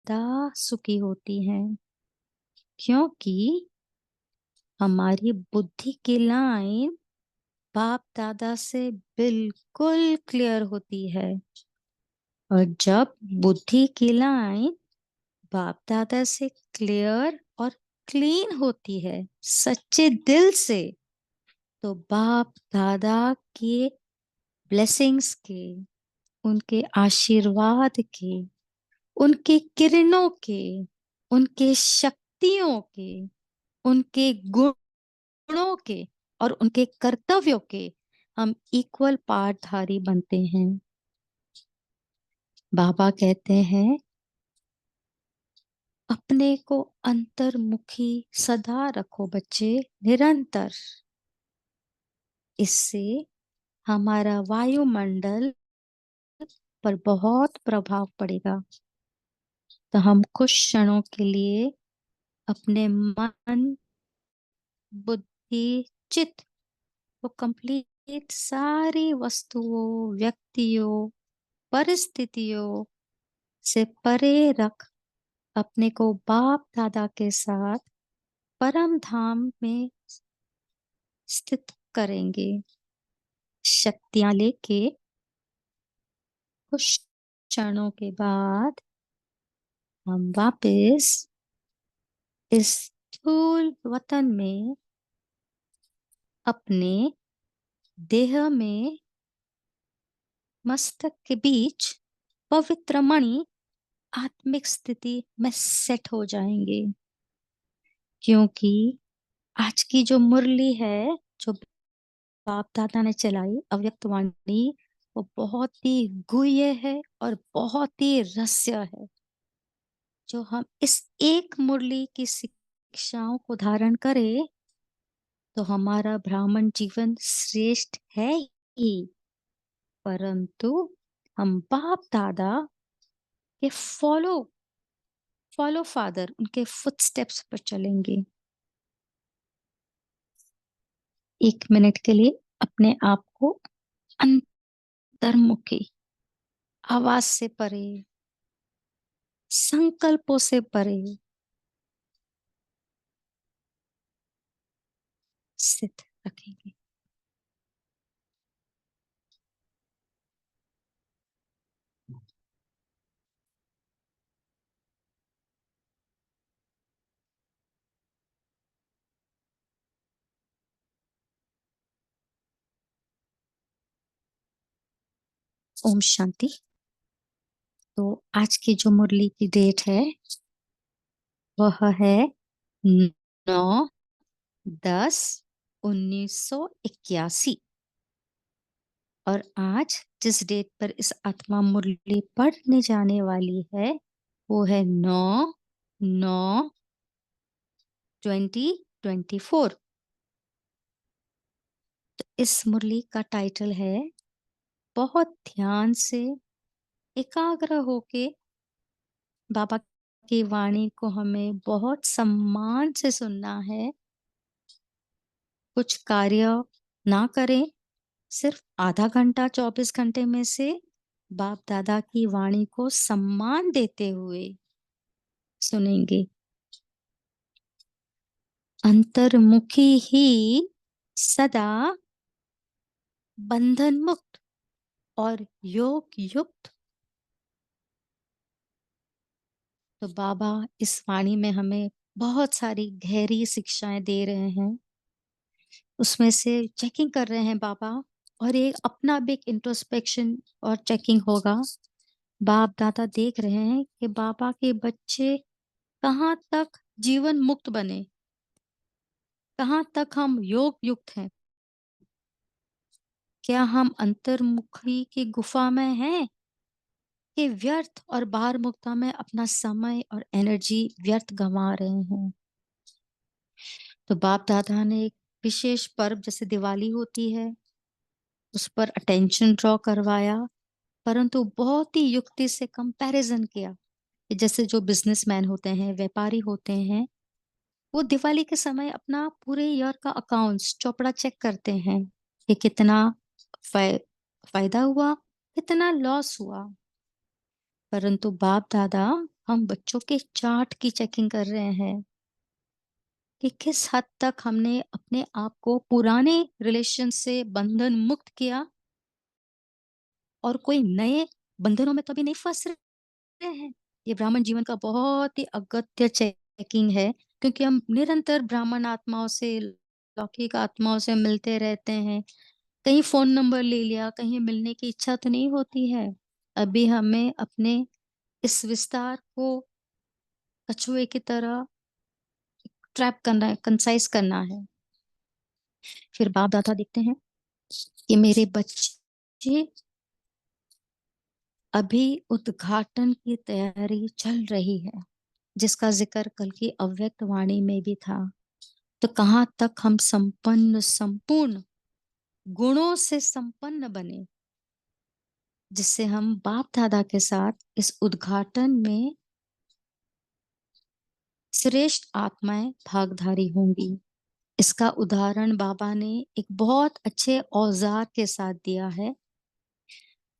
सदा सुखी होती हैं, क्योंकि हमारी बुद्धि की लाइन बाप दादा से बिल्कुल क्लियर होती है। और जब बुद्धि की लाइन बाप दादा से क्लियर और क्लीन होती है, सच्चे दिल से, तो बाप दादा के ब्लेसिंग्स के, उनके आशीर्वाद के, उनके किरणों के, उनके शक्तियों के, उनके गुणों के और उनके कर्तव्यों के हम इक्वल पार्टधारी बनते हैं। बाबा कहते हैं, अपने को अंतर्मुखी सदा रखो बच्चे, निरंतर। इससे हमारा वायुमंडल पर बहुत प्रभाव पड़ेगा। तो हम कुछ क्षणों के लिए अपने मन, बुद्धि, चित्त को कंप्लीट सारी वस्तुओं, व्यक्तियों, परिस्थितियों से परे रख अपने को बाप दादा के साथ परम धाम में स्थित करेंगे। शक्तियां लेके कुछ क्षणों के बाद हम वापस इस स्थूल वतन में अपने देह में मस्तक के बीच पवित्र मणि आत्मिक स्थिति में सेट हो जाएंगे। क्योंकि आज की जो मुरली है, जो बाप दादा ने चलाई अव्यक्त वाणी, वो बहुत ही गुह्य है और बहुत ही रहस्य है। जो हम इस एक मुरली की शिक्षाओं को धारण करें तो हमारा ब्राह्मण जीवन श्रेष्ठ है ही, परंतु हम बाप दादा के फॉलो फादर, उनके फुटस्टेप्स पर चलेंगे। 1 मिनट के लिए अपने आप को अंतर्मुखी, आवाज से परे, संकल्पों से परे स्थित रखेंगे। ओम शांति। तो आज की जो मुरली की डेट है वह है 9/10/1981। और आज जिस डेट पर इस आत्मा मुरली पढ़ने जाने वाली है वो है 9/9/2024। तो इस मुरली का टाइटल है, बहुत ध्यान से एकाग्र होके बाबा की वाणी को हमें बहुत सम्मान से सुनना है। कुछ कार्य ना करें, सिर्फ आधा घंटा 24 घंटे में से बाप दादा की वाणी को सम्मान देते हुए सुनेंगे। अंतर्मुखी ही सदा बंधन मुक्त और योग युक्त। तो बाबा इस वाणी में हमें बहुत सारी गहरी शिक्षाएं दे रहे हैं, उसमें से चेकिंग कर रहे हैं बाबा। और एक अपना भी एक इंट्रोस्पेक्शन और चेकिंग होगा। बाप दादा देख रहे हैं कि बाबा के बच्चे कहाँ तक जीवन मुक्त बने, कहाँ तक हम योग युक्त हैं। क्या हम अंतर्मुखी की गुफा में हैं कि व्यर्थ और बाहर मुक्ता में अपना समय और एनर्जी व्यर्थ गंवा रहे हैं। तो बाप दादा ने एक विशेष पर्व जैसे दिवाली होती है उस पर अटेंशन ड्रॉ करवाया, परंतु बहुत ही युक्ति से कंपैरिजन किया कि जैसे जो बिजनेसमैन होते हैं, व्यापारी होते हैं, वो दिवाली के समय अपना पूरे ईयर का अकाउंट्स चौपड़ा चेक करते हैं कि कितना फायदा हुआ, कितना लॉस हुआ। परंतु बाप दादा हम बच्चों के चार्ट की चेकिंग कर रहे हैं कि किस हद तक हमने अपने आप को पुराने रिलेशन से बंधन मुक्त किया और कोई नए बंधनों में तो अभी नहीं फंस रहे हैं। ये ब्राह्मण जीवन का बहुत ही अगत्य चेकिंग है, क्योंकि हम निरंतर ब्राह्मण आत्माओं से, लौकिक आत्माओं से मिलते रहते हैं। कहीं फोन नंबर ले लिया, कहीं मिलने की इच्छा तो नहीं होती है। अभी हमें अपने इस विस्तार को कछुए की तरह ट्रैप करना है, कंसाइज करना है। फिर बाप दादा देखते हैं कि मेरे बच्चे अभी उद्घाटन की तैयारी चल रही है, जिसका जिक्र कल की अव्यक्त वाणी में भी था। तो कहाँ तक हम संपूर्ण गुणों से संपन्न बने, जिससे हम बाप दादा के साथ इस उद्घाटन में श्रेष्ठ आत्माएं भागधारी होंगी। इसका उदाहरण बाबा ने एक बहुत अच्छे औजार के साथ दिया है,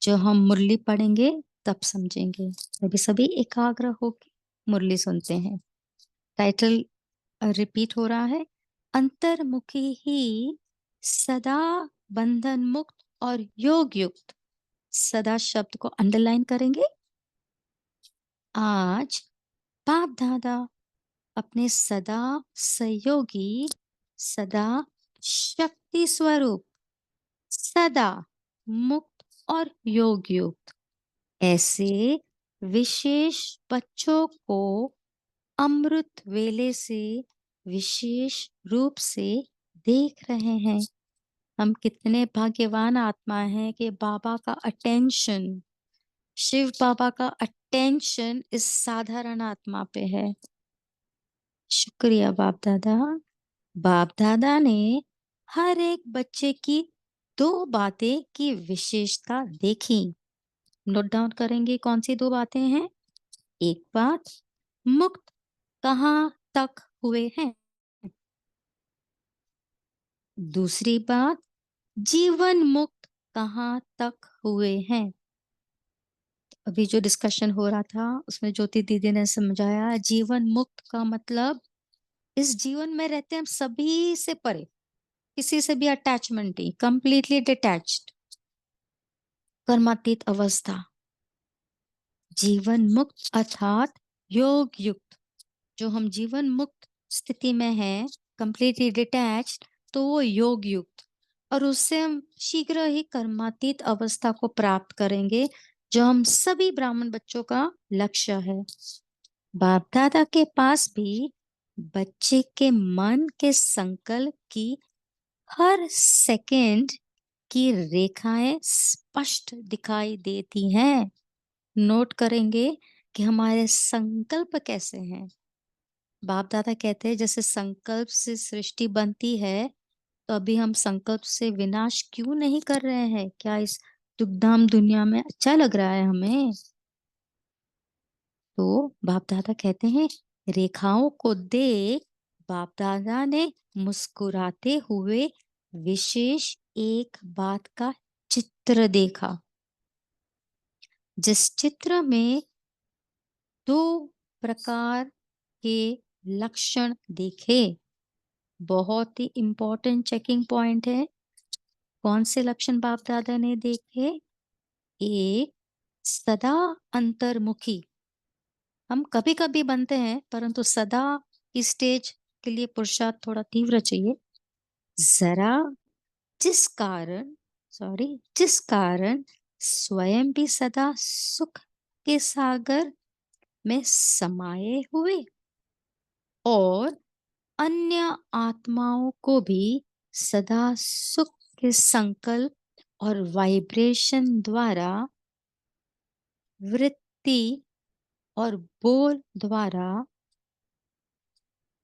जो हम मुरली पढ़ेंगे तब समझेंगे। अभी सभी एकाग्र होकर मुरली सुनते हैं। टाइटल रिपीट हो रहा है, अंतर्मुखी ही सदा बंधन मुक्त और योग युक्त। सदा शब्द को अंडरलाइन करेंगे। आज बाप दादा अपने सदा सहयोगी, सदा शक्ति स्वरूप, सदा मुक्त और योग युक्त ऐसे विशेष बच्चों को अमृत वेले से विशेष रूप से देख रहे हैं। हम कितने भाग्यवान आत्मा हैं कि बाबा का अटेंशन, शिव बाबा का अटेंशन इस साधारण आत्मा पे है। शुक्रिया बाप दादा। बाप दादा ने हर एक बच्चे की दो बातें की विशेषता देखी। नोट डाउन करेंगे कौन सी दो बातें हैं। एक बात, मुक्त कहाँ तक हुए हैं। दूसरी बात, जीवन मुक्त कहाँ तक हुए हैं। अभी जो डिस्कशन हो रहा था उसमें ज्योति दीदी ने समझाया, जीवन मुक्त का मतलब इस जीवन में रहते हैं हम सभी से परे, किसी से भी अटैचमेंट नहीं, कंप्लीटली डिटैच्ड, कर्मातीत अवस्था। जीवन मुक्त अर्थात योग युक्त। जो हम जीवन मुक्त स्थिति में हैं, कंप्लीटली डिटैच्ड, तो वो योग युक्त, और उससे हम शीघ्र ही कर्मातीत अवस्था को प्राप्त करेंगे, जो हम सभी ब्राह्मण बच्चों का लक्ष्य है। बाप दादा के पास भी बच्चे के मन के संकल्प की हर सेकंड की रेखाएं स्पष्ट दिखाई देती हैं। नोट करेंगे कि हमारे संकल्प कैसे हैं। बाप दादा कहते हैं जैसे संकल्प से सृष्टि बनती है, तो अभी हम संकल्प से विनाश क्यों नहीं कर रहे हैं। क्या इस दुखधाम दुनिया में अच्छा लग रहा है हमें। तो बाप दादा कहते हैं, रेखाओं को देख बाप दादा ने मुस्कुराते हुए विशेष एक बात का चित्र देखा। जिस चित्र में दो प्रकार के लक्षण देखे। बहुत ही इंपॉर्टेंट चेकिंग पॉइंट है। कौन से लक्षण बाप दादा ने देखे। एक, सदा अंतर्मुखी। हम कभी कभी बनते हैं, परंतु सदा की स्टेज के लिए पुरुषार्थ थोड़ा तीव्र चाहिए। जरा जिस कारण जिस कारण स्वयं भी सदा सुख के सागर में समाये हुए और अन्य आत्माओं को भी सदा सुख के संकल्प और वाइब्रेशन द्वारा, वृत्ति और बोल द्वारा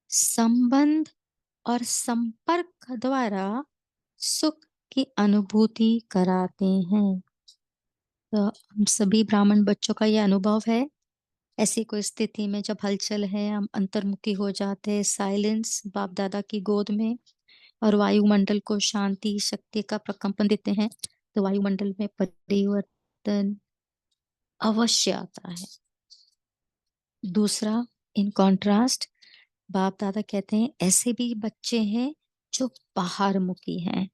संबंध और संपर्क द्वारा सुख की अनुभूति कराते हैं। तो हम सभी ब्राह्मण बच्चों का यह अनुभव है। ऐसी कोई स्थिति में जब हलचल है, हम अंतर्मुखी हो जाते हैं, साइलेंस बाप दादा की गोद में, और वायुमंडल को शांति शक्ति का प्रकंपन देते हैं, तो वायुमंडल में परिवर्तन अवश्य आता है। दूसरा, इन कॉन्ट्रास्ट, बाप दादा कहते हैं ऐसे भी बच्चे हैं जो बाहर मुखी हैं,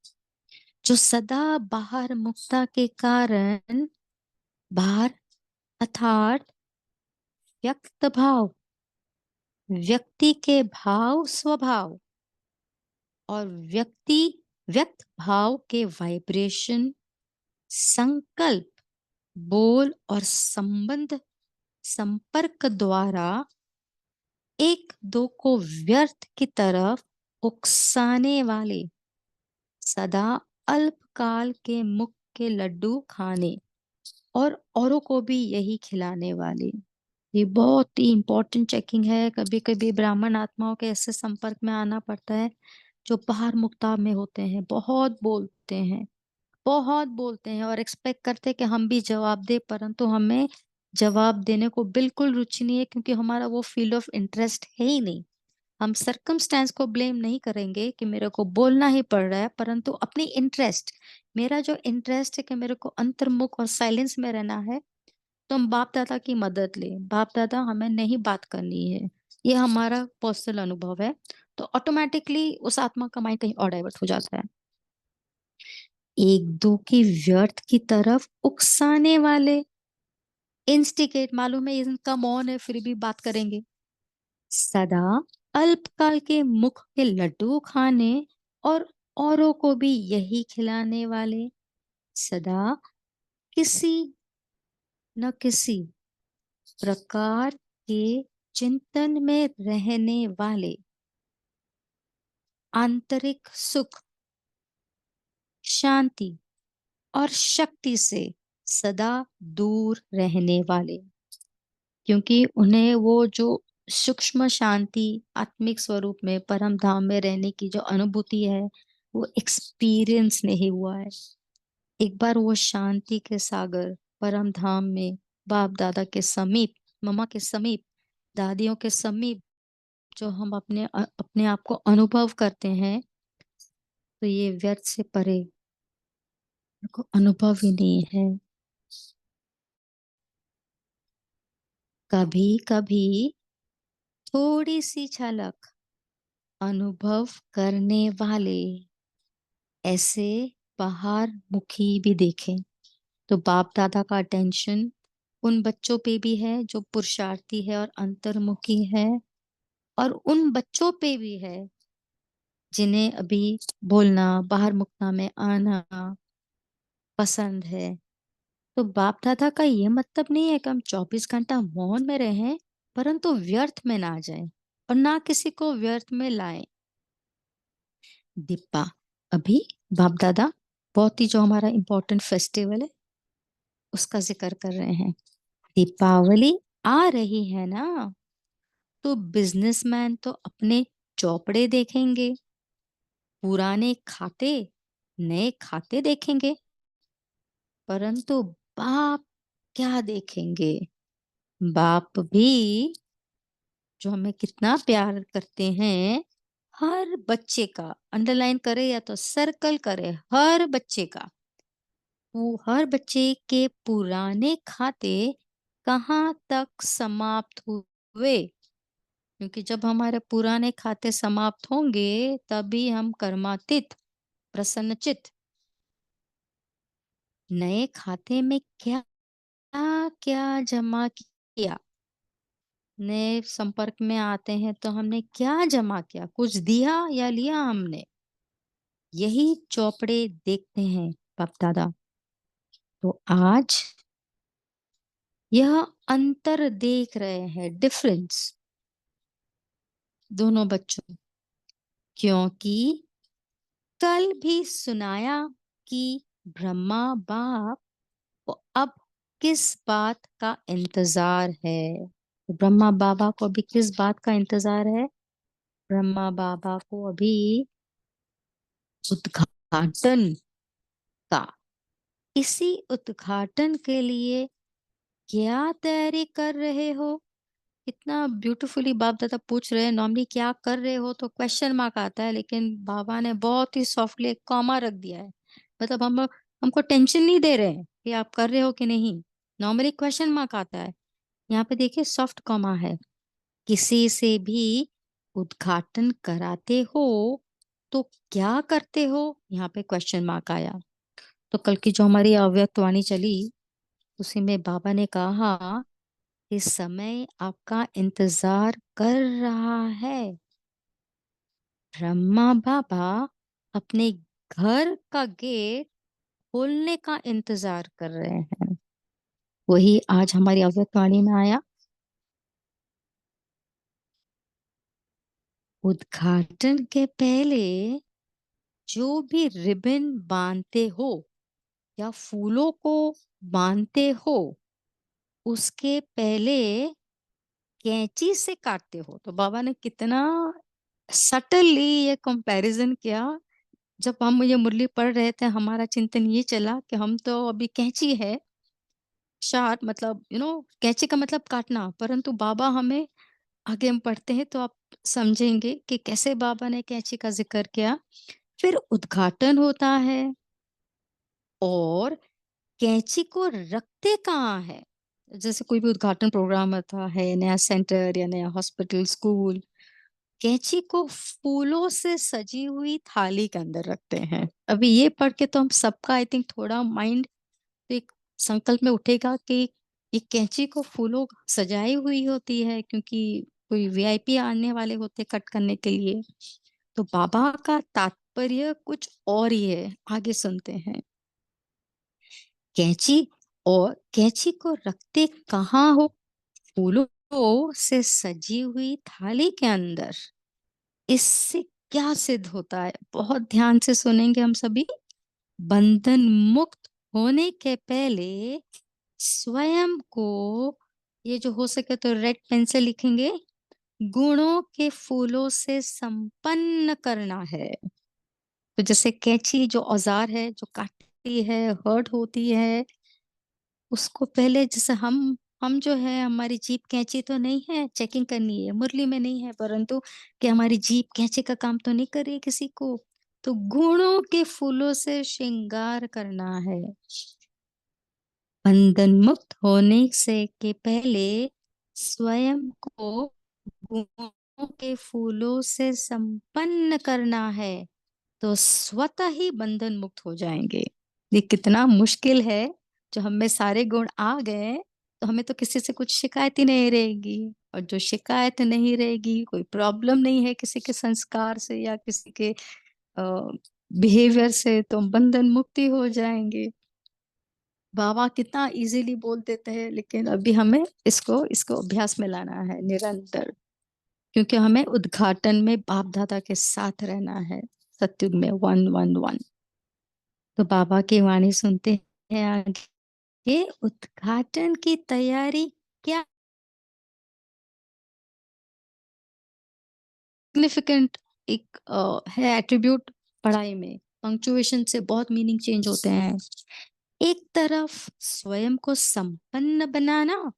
जो सदा बाहर मुखता के कारण बाहर अर्थात व्यक्त भाव, व्यक्ति के भाव स्वभाव और व्यक्ति व्यक्त भाव के वाइब्रेशन, संकल्प, बोल और संबंध, संपर्क द्वारा एक दो को व्यर्थ की तरफ उकसाने वाले, सदा अल्पकाल के मुख के लड्डू खाने और औरों को भी यही खिलाने वाले। ये बहुत ही इंपॉर्टेंट चेकिंग है। कभी कभी ब्राह्मण आत्माओं के ऐसे संपर्क में आना पड़ता है जो बाहर मुक्ता में होते हैं, बहुत बोलते हैं और एक्सपेक्ट करते हैं कि हम भी जवाब दे, परंतु हमें जवाब देने को बिल्कुल रुचि नहीं है, क्योंकि हमारा वो फील्ड ऑफ इंटरेस्ट है ही नहीं। हम सरकमस्टेंस को ब्लेम नहीं करेंगे कि मेरे को बोलना ही पड़ रहा है, परंतु अपनी इंटरेस्ट, मेरा जो इंटरेस्ट है कि मेरे को अंतर्मुख और साइलेंस में रहना है, तो हम बाप दादा की मदद लें। बाप दादा हमें नहीं बात करनी है, ये हमारा पर्सनल अनुभव है, तो ऑटोमेटिकली उस आत्मा का माइंड कहीं और डाइवर्ट हो जाता है। एक दो की व्यर्थ की तरफ उकसाने वाले, इंस्टिगेट, मालूम है इनका मौन है फिर भी बात करेंगे, सदा अल्पकाल के मुख के लड्डू खाने और औरों को भी यही खिलाने वाले, सदा किसी न किसी प्रकार के चिंतन में रहने वाले, आंतरिक सुख, शांति और शक्ति से सदा दूर रहने वाले, क्योंकि उन्हें वो जो सूक्ष्म शांति, आत्मिक स्वरूप में परम धाम में रहने की जो अनुभूति है, वो एक्सपीरियंस नहीं हुआ है। एक बार वो शांति के सागर परम धाम में बाप दादा के समीप, मम्मा के समीप, दादियों के समीप जो हम अपने आप को अनुभव करते हैं, तो ये व्यर्थ से परे को अनुभव ही नहीं है। कभी कभी थोड़ी सी झलक अनुभव करने वाले ऐसे बाहर मुखी भी देखें, तो बाप दादा का अटेंशन उन बच्चों पे भी है जो पुरुषार्थी है और अंतर्मुखी है, और उन बच्चों पे भी है जिन्हें अभी बोलना, बाहर मुखना में आना पसंद है। तो बाप दादा का ये मतलब नहीं है कि हम 24 घंटा मौन में रहें, परंतु व्यर्थ में ना जाएं और ना किसी को व्यर्थ में लाएं। दीपा, अभी बाप दादा बहुत ही जो हमारा इम्पोर्टेंट फेस्टिवल है उसका जिक्र कर रहे हैं। दीपावली आ रही है ना, तो बिजनेसमैन तो अपने चौपड़े देखेंगे, पुराने खाते, नए खाते देखेंगे, परंतु बाप क्या देखेंगे? बाप भी जो हमें कितना प्यार करते हैं, हर बच्चे का, अंडरलाइन करे या तो सर्कल करे, हर बच्चे का, वो हर बच्चे के पुराने खाते कहाँ तक समाप्त हुए, क्योंकि जब हमारे पुराने खाते समाप्त होंगे तभी हम कर्मातीत, प्रसन्नचित, नए खाते में क्या क्या जमा किया, नए संपर्क में आते हैं तो हमने क्या जमा किया, कुछ दिया या लिया हमने, यही चौपड़े देखते हैं बाप दादा। तो आज यह अंतर देख रहे हैं, डिफरेंस दोनों बच्चों, क्योंकि कल भी सुनाया कि ब्रह्मा बाप को अब किस बात का इंतजार है। तो ब्रह्मा बाबा को अभी किस बात का इंतजार है? ब्रह्मा बाबा को अभी उद्घाटन का। इसी उद्घाटन के लिए क्या तैयारी कर रहे हो? कितना ब्यूटीफुली बाप दादा पूछ रहे हैं। नॉर्मली क्या कर रहे हो तो क्वेश्चन मार्क आता है, लेकिन बाबा ने बहुत ही सॉफ्टली एक कॉमा रख दिया है। मतलब हमको टेंशन नहीं दे रहे हैं कि आप कर रहे हो कि नहीं, नॉर्मली क्वेश्चन मार्क आता है। यहाँ पे देखिए सॉफ्ट कॉमा है, किसी से भी उद्घाटन कराते हो तो क्या करते हो, यहाँ पे क्वेश्चन मार्क आया। तो कल की जो हमारी अव्यक्त वाणी चली, उसी में बाबा ने कहा, इस समय आपका इंतजार कर रहा है। ब्रह्मा बाबा अपने घर का गेट खोलने का इंतजार कर रहे हैं। वही आज हमारी अव्यक्तवाणी में आया। उद्घाटन के पहले जो भी रिबन बांधते हो या फूलों को बांधते हो, उसके पहले कैंची से काटते हो। तो बाबा ने कितना सटनली ये कंपैरिजन किया। जब हम ये मुरली पढ़ रहे थे, हमारा चिंतन ये चला कि हम तो अभी कैंची है, शार्प मतलब कैंची का मतलब काटना, परंतु बाबा हमें, आगे हम पढ़ते हैं तो आप समझेंगे कि कैसे बाबा ने कैंची का जिक्र किया। फिर उद्घाटन होता है, और कैंची को रखते कहाँ है। जैसे कोई भी उद्घाटन प्रोग्राम होता है, नया सेंटर या नया हॉस्पिटल, स्कूल, कैंची को फूलों से सजी हुई थाली के अंदर रखते हैं। अभी ये पढ़ के तो हम सबका आई थिंक थोड़ा माइंड एक संकल्प में उठेगा कि ये कैंची को फूलों सजाई हुई होती है, क्योंकि कोई वीआईपी आने वाले होते कट करने के लिए। तो बाबा का तात्पर्य कुछ और ही है, आगे सुनते हैं। कैंची, और कैंची को रखते कहाँ हो, फूलों से सजी हुई थाली के अंदर। इससे क्या सिद्ध होता है, बहुत ध्यान से सुनेंगे हम सभी। बंधन मुक्त होने के पहले स्वयं को, ये जो हो सके तो रेड पेन से लिखेंगे, गुणों के फूलों से संपन्न करना है। तो जैसे कैंची जो औजार है, जो काटती है, हर्ट होती है, उसको पहले जैसे हम जो है, हमारी जीप कैंची तो नहीं है, चेकिंग करनी है, मुरली में नहीं है, परंतु कि हमारी जीप कैंची का काम तो नहीं कर रही है किसी को। तो गुणों के फूलों से श्रृंगार करना है। बंधन मुक्त होने से के पहले स्वयं को गुणों के फूलों से संपन्न करना है, तो स्वतः ही बंधन मुक्त हो जाएंगे। ये कितना मुश्किल है। जो हमें सारे गुण आ गए, तो हमें तो किसी से कुछ शिकायत ही नहीं रहेगी। और जो शिकायत नहीं रहेगी, कोई प्रॉब्लम नहीं है किसी के संस्कार से या किसी के बिहेवियर से, तो हम बंधन मुक्ति हो जाएंगे। बाबा कितना इजीली बोल देते हैं, लेकिन अभी हमें इसको इसको अभ्यास में लाना है निरंतर, क्योंकि हमें उद्घाटन में बाप दादा के साथ रहना है, सत्युग में 111। तो बाबा की वाणी सुनते हैं आगे। उद्घाटन की तैयारी क्या सिग्निफिकेंट एक है एट्रीब्यूट पढ़ाई में। पंक्चुएशन से बहुत मीनिंग चेंज होते हैं। एक तरफ स्वयं को संपन्न बनाना,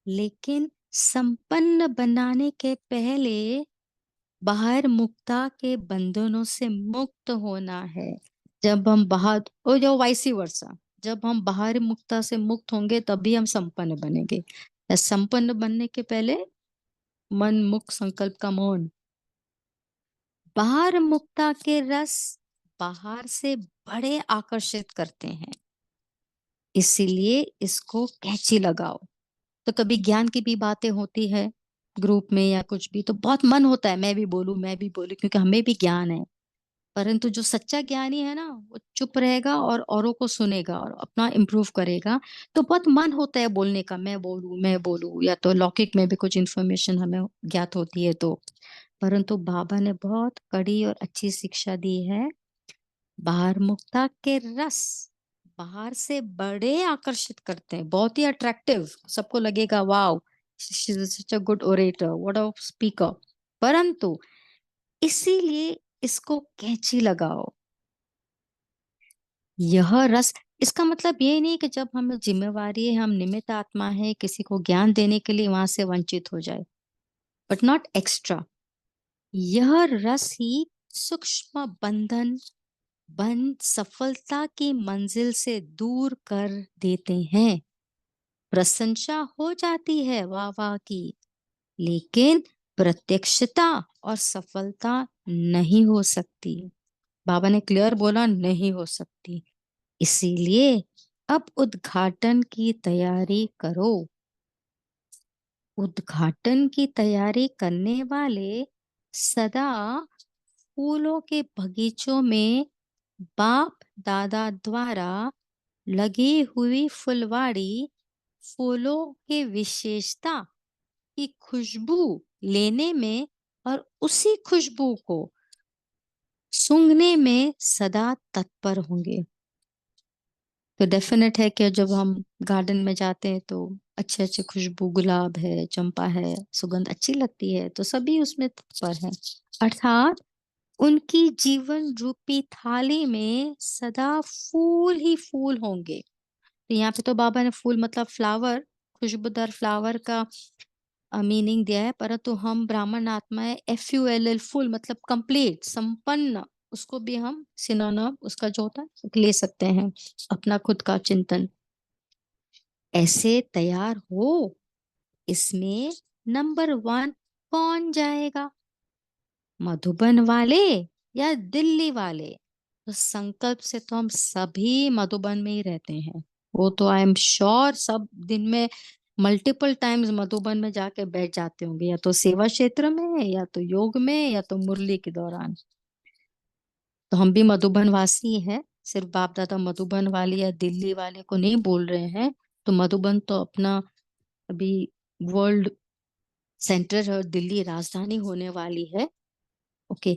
लेकिन संपन्न बनाने के पहले बाहर मुक्ता के बंधनों से मुक्त होना है। जब हम बाहर, और जो वाइसी वर्सा, जब हम बाहर मुक्ता से मुक्त होंगे तभी हम संपन्न बनेंगे। या संपन्न बनने के पहले मन मुक्त संकल्प का मौन। बाहर मुक्ता के रस बाहर से बड़े आकर्षित करते हैं, इसीलिए इसको कैची लगाओ। तो कभी ज्ञान की भी बातें होती है ग्रुप में या कुछ भी, तो बहुत मन होता है मैं भी बोलूं, मैं भी बोलूं, क्योंकि हमें भी ज्ञान है। परंतु जो सच्चा ज्ञानी है ना, वो चुप रहेगा और औरों को सुनेगा और अपना इम्प्रूव करेगा। तो बहुत मन होता है बोलने का, मैं बोलूं, मैं बोलूं, या तो लौकिक में भी कुछ इन्फॉर्मेशन हमें ज्ञात होती है तो। परंतु बाबा ने बहुत कड़ी और अच्छी शिक्षा दी है। बाहर मुक्ता के रस बाहर से बड़े आकर्षित करते हैं, बहुत ही अट्रैक्टिव, सबको लगेगा wow, she is such a good orator, what a speaker. परंतु इसीलिए इसको कैंची लगाओ। यह रस, इसका मतलब ये नहीं कि जब हमें जिम्मेवारी है, हम निमित्त आत्मा है, किसी को ज्ञान देने के लिए वहां से वंचित हो जाए, बट नॉट एक्स्ट्रा। यह रस ही सूक्ष्म बंधन बंध सफलता की मंजिल से दूर कर देते हैं। प्रशंसा हो जाती है वाह वाह की, लेकिन प्रत्यक्षता और सफलता नहीं हो सकती। बाबा ने क्लियर बोला, नहीं हो सकती। इसीलिए अब उद्घाटन की तैयारी करो। उद्घाटन की तैयारी करने वाले सदा फूलों के बगीचों में बाप दादा द्वारा लगी हुई फुलवाड़ी फूलों के विशेषता की खुशबू लेने में और उसी खुशबू को सूंघने में सदा तत्पर होंगे। तो डेफिनेट है कि जब हम गार्डन में जाते हैं तो अच्छे अच्छे खुशबू, गुलाब है, चंपा है, सुगंध अच्छी लगती है, तो सभी उसमें तत्पर हैं। अर्थात उनकी जीवन रूपी थाली में सदा फूल ही फूल होंगे। तो यहाँ पे तो बाबा ने फूल मतलब फ्लावर, खुशबूदार फ्लावर का मीनिंग दिया है, परंतु हम ब्राह्मण आत्माएं FULL फुल मतलब कंप्लीट, संपन्न, उसको भी हम सिनोनिम उसका जो होता है ले सकते हैं अपना खुद का चिंतन। ऐसे तैयार हो, इसमें नंबर 1 कौन जाएगा, मधुबन वाले या दिल्ली वाले? तो संकल्प से तो हम सभी मधुबन में ही रहते हैं। वो तो आई एम श्योर सब दिन में मल्टीपल टाइम्स मधुबन में जाके बैठ जाते होंगे, या तो सेवा क्षेत्र में, या तो योग में, या तो मुरली के दौरान। तो हम भी मधुबन वासी हैं, सिर्फ बाप दादा मधुबन वाले या दिल्ली वाले को नहीं बोल रहे हैं। तो मधुबन तो अपना अभी वर्ल्ड सेंटर और दिल्ली राजधानी होने वाली है। ओके,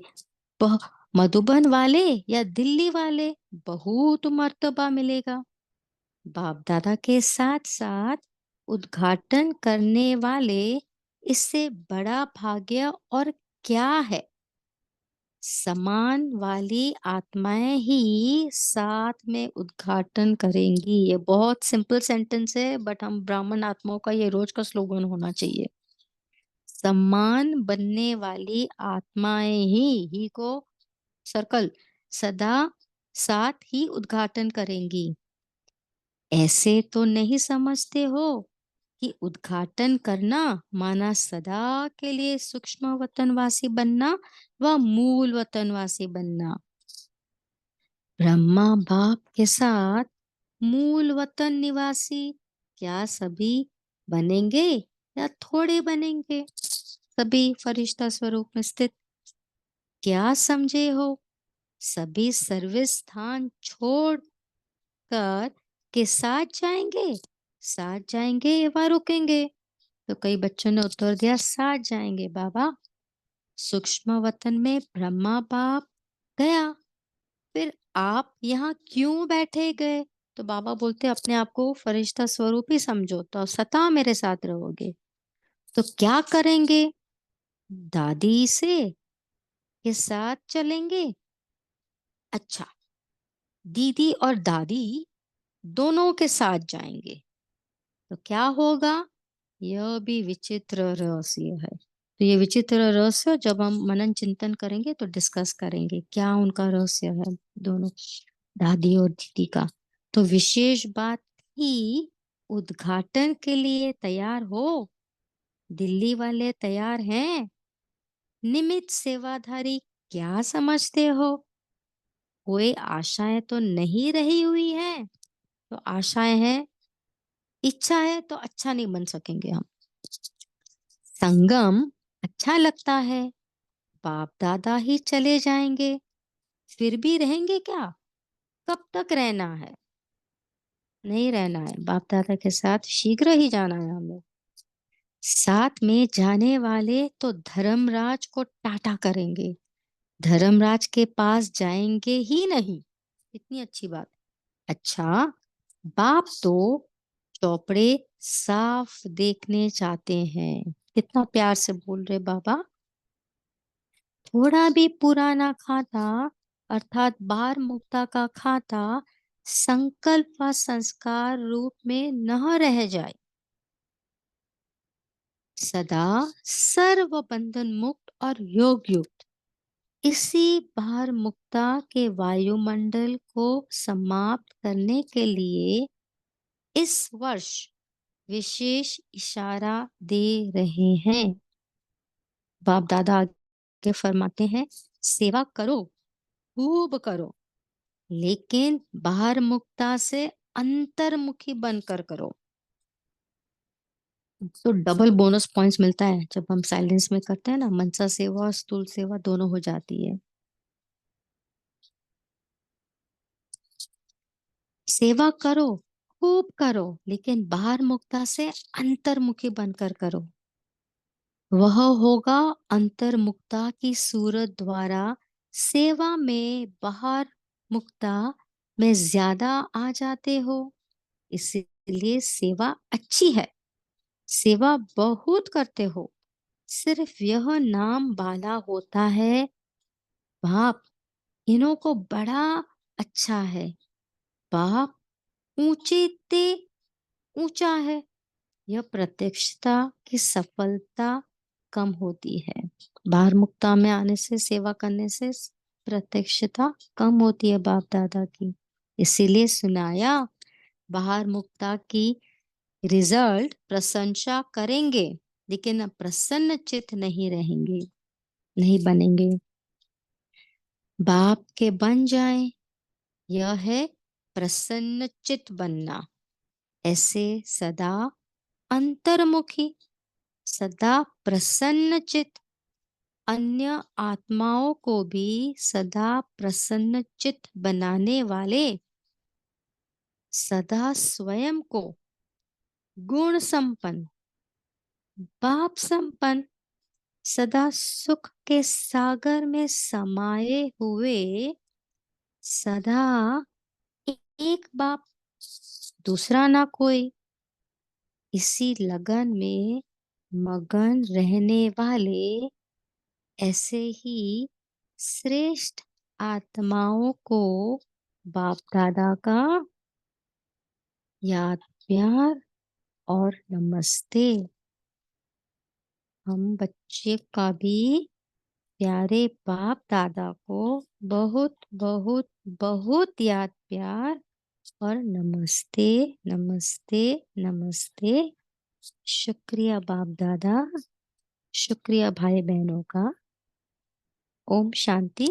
तो मधुबन वाले या दिल्ली वाले, बहुत मर्तबा मिलेगा। बाप दादा के साथ साथ उद्घाटन करने वाले, इससे बड़ा भाग्य और क्या है? समान वाली आत्माएं ही साथ में उद्घाटन करेंगी। ये बहुत सिंपल सेंटेंस है, बट हम ब्राह्मण आत्माओं का ये रोज का स्लोगन होना चाहिए। समान बनने वाली आत्माएं ही को सर्कल सदा साथ ही उद्घाटन करेंगी। ऐसे तो नहीं समझते हो कि उद्घाटन करना माना सदा के लिए सूक्ष्म वतनवासी बनना व मूल वतनवासी बनना। ब्रह्मा बाप के साथ मूल वतन निवासी क्या सभी बनेंगे या थोड़े बनेंगे? सभी फरिश्ता स्वरूप में स्थित, क्या समझे हो? सभी सर्विस स्थान छोड़ कर के साथ जाएंगे, साथ जाएंगे या रुकेंगे? तो कई बच्चों ने उत्तर दिया, साथ जाएंगे बाबा। सूक्ष्म वतन में ब्रह्मा बाप गया, फिर आप यहाँ क्यों बैठे गए? तो बाबा बोलते अपने आप को फरिश्ता स्वरूप ही समझो, तो सदा मेरे साथ रहोगे। तो क्या करेंगे? दादी से के साथ चलेंगे। अच्छा, दीदी और दादी दोनों के साथ जाएंगे तो क्या होगा? यह भी विचित्र रहस्य है। तो ये विचित्र रहस्य जब हम मनन चिंतन करेंगे तो डिस्कस करेंगे क्या उनका रहस्य है, दोनों दादी और दीदी का। तो विशेष बात ही, उद्घाटन के लिए तैयार हो? दिल्ली वाले तैयार हैं? निमित सेवाधारी क्या समझते हो? कोई आशाएं तो नहीं रही हुई है? तो आशाएं हैं, इच्छा है तो अच्छा नहीं बन सकेंगे हम। संगम अच्छा लगता है, बाप दादा ही चले जाएंगे, फिर भी रहेंगे क्या? कब तक रहना है? नहीं रहना है, बाप दादा के साथ शीघ्र ही जाना है हमें। साथ में जाने वाले तो धर्मराज को टाटा करेंगे, धर्मराज के पास जाएंगे ही नहीं। इतनी अच्छी बात। अच्छा, बाप तो चौपड़े साफ देखने चाहते हैं। कितना प्यार से बोल रहे बाबा। थोड़ा भी पुराना खाता अर्थात बार मुक्ता का खाता संकल्प व संस्कार रूप में न रह जाए, सदा सर्व बंधन मुक्त और योग युक्त इसी भार मुक्ता के वायुमंडल को समाप्त करने के लिए इस वर्ष विशेष इशारा दे रहे हैं। बाप दादा आगे फरमाते हैं, सेवा करो, खूब करो, लेकिन बाहर मुक्ता से अंतर्मुखी बनकर करो। तो डबल बोनस पॉइंट्स मिलता है जब हम साइलेंस में करते हैं ना, मनसा सेवा और स्थूल सेवा दोनों हो जाती है। सेवा करो, खूब करो, लेकिन बाहर मुक्ता से अंतर्मुखी बनकर करो। वह होगा अंतर्मुक्ता की सूरत द्वारा सेवा में बाहर मुक्ता में ज्यादा आ जाते हो, इसलिए सेवा अच्छी है। सेवा बहुत करते हो, सिर्फ यह नाम वाला होता है। बाप इन्हों को बड़ा अच्छा है, बाप ऊंचे ते ऊंचा है। यह प्रत्यक्षता की सफलता कम होती है। बाहर मुक्ता में आने से, सेवा करने से प्रत्यक्षता कम होती है बाप दादा की। इसीलिए सुनाया, बाहर मुक्ता की रिजल्ट प्रशंसा करेंगे, लेकिन अब प्रसन्न चित्त नहीं रहेंगे, नहीं बनेंगे। बाप के बन जाए, यह है प्रसन्न चित्त बनना। ऐसे सदा अंतर्मुखी, सदा प्रसन्न चित्त, अन्य आत्माओं को भी सदा प्रसन्न चित्त बनाने वाले, सदा स्वयं को गुण संपन्न, पाप संपन्न, सदा सुख के सागर में समाये हुए, सदा एक बाप, दूसरा ना कोई, इसी लगन में मगन रहने वाले, ऐसे ही श्रेष्ठ आत्माओं को बाप दादा का याद, प्यार और नमस्ते। हम बच्चे का भी प्यारे बाप दादा को बहुत बहुत बहुत याद, प्यार और नमस्ते, नमस्ते, नमस्ते। शुक्रिया बाप दादा, शुक्रिया भाई बहनों का। ओम शांति।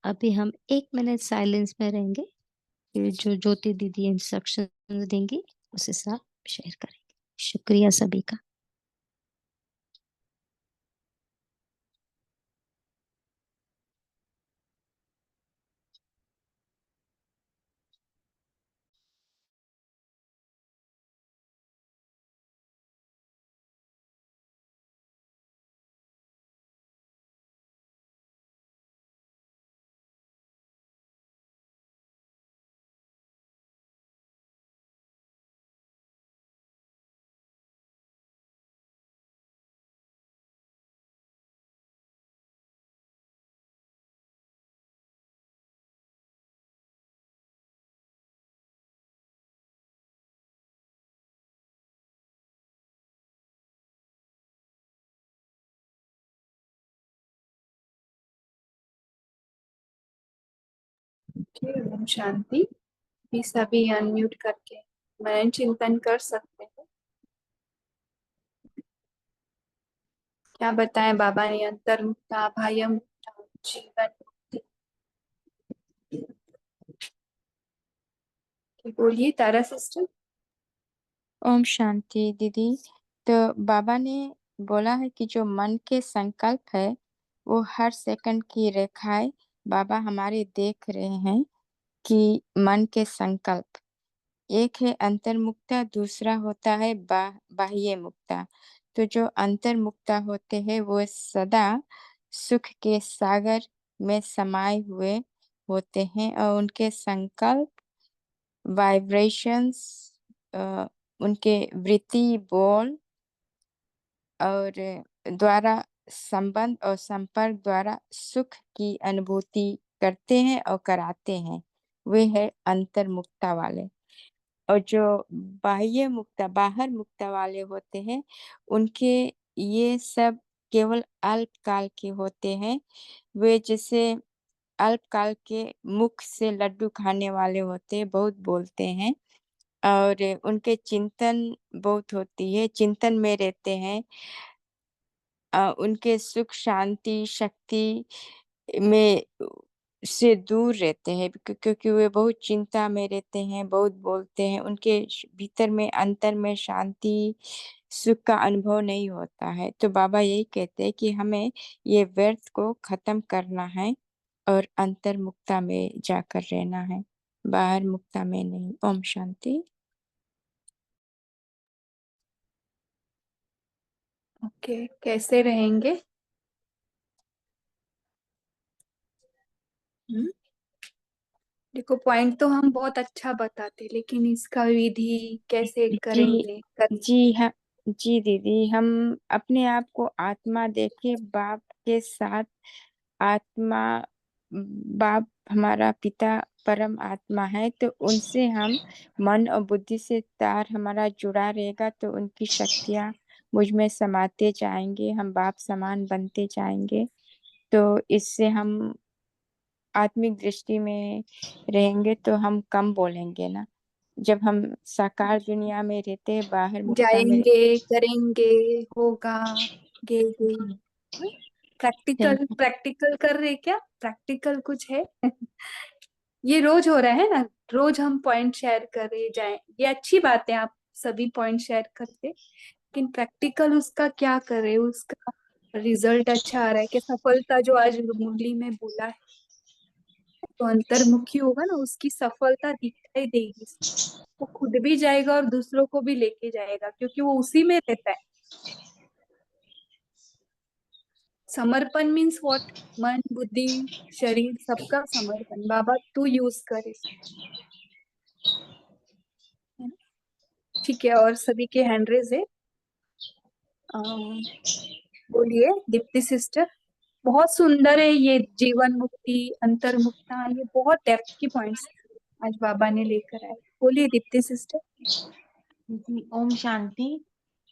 अभी हम 1 मिनट साइलेंस में रहेंगे, फिर जो ज्योति दीदी इंस्ट्रक्शन देंगी उसे साथ शेयर करेंगे। शुक्रिया सभी का। ओम शांति। भी सभी अनम्यूट करके मनन चिंतन कर सकते हैं। क्या बताएं बाबा ने अंतर्मुक्ता, बाह्य मुक्ता, जीवन मुक्ति। बोलिए तारा सिस्टर। ओम शांति दीदी। तो बाबा ने बोला है कि जो मन के संकल्प है वो हर सेकंड की रेखाएं बाबा हमारे देख रहे हैं कि मन के संकल्प, एक है अंतर्मुक्ता, दूसरा होता है बाह्य मुक्ता। तो जो अंतर्मुक्ता होते हैं वो सदा सुख के सागर में समाये हुए होते हैं और उनके संकल्प, वाइब्रेशंस, उनके वृत्ति, बोल और द्वारा संबंध और संपर्क द्वारा सुख की अनुभूति करते हैं और कराते हैं, वे है अंतर्मुक्ता वाले। और जो बाह्य मुक्ता, बाहर मुक्ता वाले होते हैं, उनके ये सब केवल अल्पकाल के होते हैं। वे जैसे अल्पकाल के मुख से लड्डू खाने वाले होते हैं, बहुत बोलते हैं, और उनके चिंतन बहुत होती है, चिंतन में रहते हैं। उनके सुख शांति शक्ति में से दूर रहते हैं, क्योंकि वे बहुत चिंता में रहते हैं, बहुत बोलते हैं। उनके भीतर में अंतर में शांति सुख का अनुभव नहीं होता है। तो बाबा यही कहते हैं कि हमें ये व्यर्थ को खत्म करना है और अंतर मुक्ता में जाकर रहना है, बाहर मुक्ता में नहीं। ओम शांति। ओके, कैसे रहेंगे? देखो, पॉइंट तो हम बहुत अच्छा बताते, लेकिन इसका विधि कैसे जी करेंगे कर। जी हाँ। जी दीदी, हम अपने आप को आत्मा देखे बाप के साथ। आत्मा, बाप हमारा पिता परम आत्मा है, तो उनसे हम मन और बुद्धि से तार हमारा जुड़ा रहेगा, तो उनकी शक्तियाँ मुझ में समाते जाएंगे, हम बाप समान बनते जाएंगे। तो इससे हम आत्मिक दृष्टि में रहेंगे, तो हम कम बोलेंगे ना। जब हम साकार दुनिया में रहते हैं, बाहर मुक्ता में जाएंगे, करेंगे, होगा, गे। जी प्रैक्टिकल थैंक प्रैक्टिकल कर रहे क्या? प्रैक्टिकल कुछ है? ये रोज हो रहा है ना, रोज हम पॉइंट शेयर कर रहे जाए, ये अच्छी बात है, आप सभी पॉइंट शेयर करते, लेकिन प्रैक्टिकल उसका क्या करे, उसका रिजल्ट अच्छा आ रहा है कि सफलता जो आज मुरली में बोला है, तो अंतर्मुखी होगा ना, उसकी सफलता दिखाई देगी। वो खुद भी जाएगा और दूसरों को भी लेके जाएगा, क्योंकि वो उसी में रहता है। समर्पण मीन्स व्हाट? मन बुद्धि शरीर सबका समर्पण। बाबा तू यूज कर इसको, है ना? ठीक है, और सभी के हैंड रेज है। बोलिए दीप्ति सिस्टर। बहुत सुंदर है ये जीवन मुक्ति, अंतर मुक्ता, ये बहुत डेप्थ की पॉइंट्स आज बाबा ने लेकर आए। बोलिए दीप्ति सिस्टर। जी ओम शांति।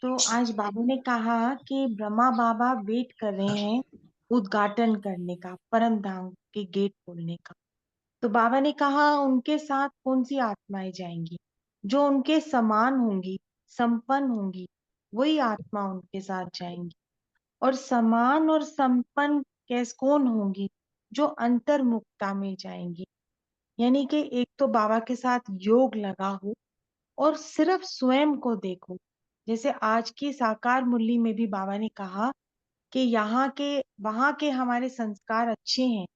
तो आज बाबू ने कहा कि ब्रह्मा बाबा वेट कर रहे हैं उद्घाटन करने का, परम धाम के गेट खोलने का। तो बाबा ने कहा उनके साथ कौन सी आत्माएं जाएंगी? जो उनके समान होंगी, संपन्न होंगी, वही आत्मा उनके साथ जाएंगी। और समान और संपन्न कैस कौन होंगी? जो अंतर्मुक्ता में जाएंगी। यानी कि एक तो बाबा के साथ योग लगा हो और सिर्फ स्वयं को देखो। जैसे आज की साकार मुरली में भी बाबा ने कहा कि यहाँ के वहां के हमारे संस्कार अच्छे हैं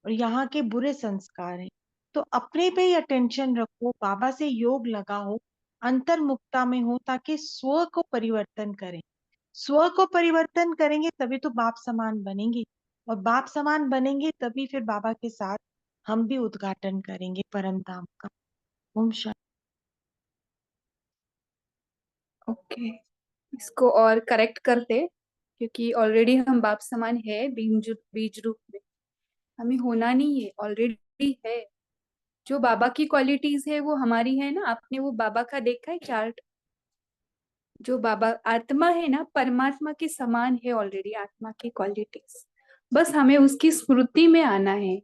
और यहाँ के बुरे संस्कार हैं। तो अपने पे ही अटेंशन रखो, बाबा से योग लगाओ, अंतर्मुक्ता में हो, ताकि स्व को परिवर्तन करें। स्व को परिवर्तन करेंगे तभी तो बाप समान बनेंगे, और बाप समान बनेंगे तभी फिर बाबा के साथ हम भी उद्घाटन करेंगे परम धाम का। ओम शांति। ओके, इसको और करेक्ट करते, क्योंकि ऑलरेडी हम बाप समान है बीज रूप में। हमें होना नहीं है, ऑलरेडी है। जो बाबा की क्वालिटीज है वो हमारी है ना। आपने वो बाबा का देखा है चार्ट? जो बाबा आत्मा है ना, परमात्मा के समान है ऑलरेडी आत्मा की क्वालिटीज। बस हमें उसकी स्मृति में आना है।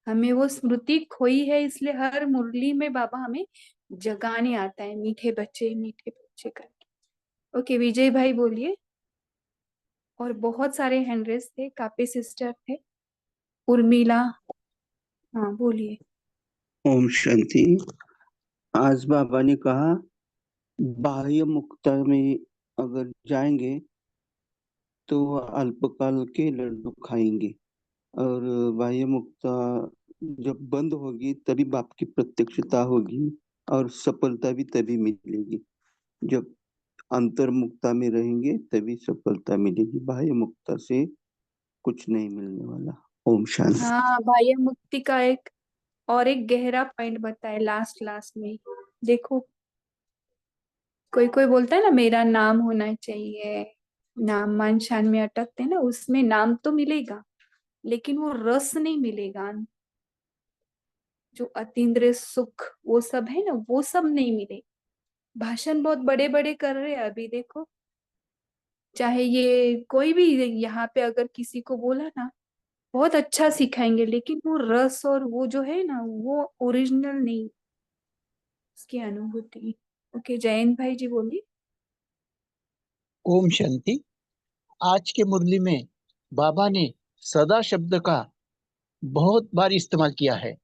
हमें वो स्मृति खोई है, इसलिए हर मुरली में बाबा हमें जगाने आता है, मीठे बच्चे करके। ओके विजय भाई बोलिए। और बहुत सारे हैंडरेस थे, कापे सिस्टर थे, उर्मिला। हाँ बोलिए। ओम शांति। आज बाबा ने कहा बाह्य मुक्ता में अगर जाएंगे तो अल्पकाल के लड्डू खाएंगे, और बाह्य मुक्ता जब बंद होगी तभी बाप की प्रत्यक्षता होगी, और सफलता भी तभी मिलेगी। जब अंतर्मुक्ता में रहेंगे तभी सफलता मिलेगी, बाह्य मुक्ता से कुछ नहीं मिलने वाला। ओम शांति। हाँ, बाह्य मुक्ति का एक और एक गहरा पॉइंट बताए लास्ट लास्ट में। देखो, कोई कोई बोलता है ना मेरा नाम होना चाहिए, नाम मान शान में अटकते हैं ना, उसमें नाम तो मिलेगा लेकिन वो रस नहीं मिलेगा। जो अतीन्द्रिय सुख वो सब है ना, वो सब नहीं मिले। भाषण बहुत बड़े बड़े कर रहे हैं अभी, देखो चाहे ये कोई भी यहाँ पे अगर किसी को बोला ना बहुत अच्छा सिखाएंगे, लेकिन वो रस और वो जो है ना वो ओरिजिनल नहीं। उसकी अनुभूति। ओके, जयंत भाई जी बोलिए। ओम शांति। आज के मुरली में बाबा ने सदा शब्द का बहुत बार इस्तेमाल किया है।